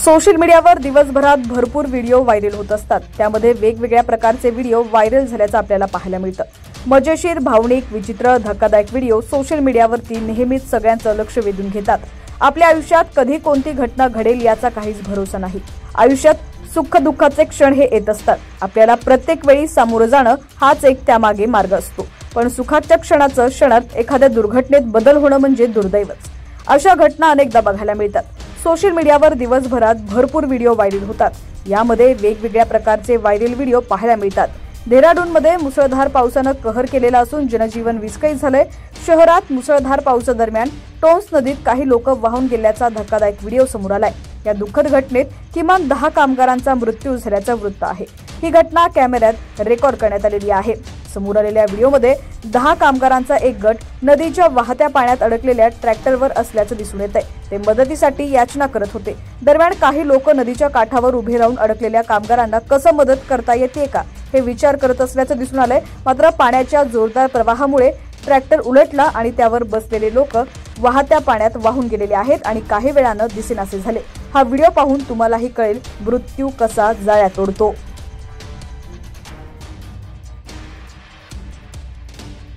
Social मीडियावर दिवसभरात भरपूर व्हिडिओ व्हायरल होत असतात। त्यामध्ये वेगवेगळ्या प्रकारचे व्हिडिओ व्हायरल झाल्याचं आपल्याला पाहायला मिळतं। मजेशीर, भावनिक, विचित्र, धक्कादायक व्हिडिओ सोशल मीडियावरती नेहमीच सगळ्यांचं लक्ष वेधून घेतात। आपल्या आयुष्यात कधी कोणती घटना घडेल याचा काहीच भरोसा नाही। आयुष्यात सुख दुःखाचे क्षण हे येत असतात। आपल्याला प्रत्येक वेळी सामोरं जाणं हाच एक त्यामागे मार्ग असतो, पण सुखाच्या क्षणात एखाद्या दुर्घटनेत बदल होणं म्हणजे दुर्दैवच। अशा घटना अनेकदा बघायला मिळतात। सोशल मीडियावर दिवसभरात भरपूर व्हिडिओ व्हायरल होतात। यामध्ये वेगवेगळ्या प्रकारचे व्हायरल व्हिडिओ पाहायला मिळतात। डेहराडूनमध्ये मुसळधार पावसानं कहर केलेला असून जनजीवन विस्कळीत झालंय। शहरात मुसळधार पावसादरम्यान टोन्स नदीत काही लोक वाहून गेल्याचा धक्कादायक व्हिडिओ समोर आलाय। या दुःखद घटनेत किमान 10 कामगारांचा मृत्यू झाल्याचं वृत्त आहे। ही घटना कॅमेऱ्यात रेकॉर्ड करण्यात आलेली आहे। समोर आलेल्या व्हिडिओमध्ये 10 कामगारांचा एक गट नदीच्या वाहत्या पाण्यात अडकलेल्या ट्रॅक्टरवर असल्याचं दिसून येतंय। ते मदतीसाठी याचना करत होते। दरम्यान काही लोक नदीच्या काठावर उभे राहून अडकलेल्या कामगारांना कसं मदत करता येते का हे विचार करत असल्याचं दिसून आलंय। मात्र पाण्याच्या जोरदार प्रवाहामुळे ट्रॅक्टर उलटला आणि त्यावर बसलेले लोक वाहत्या पाण्यात वाहून गेलेले आहेत आणि काही वेळानं दिसेनासे झाले। हा व्हिडिओ पाहून तुम्हालाही कळेल मृत्यू कसा जाळ्यात ओढतो।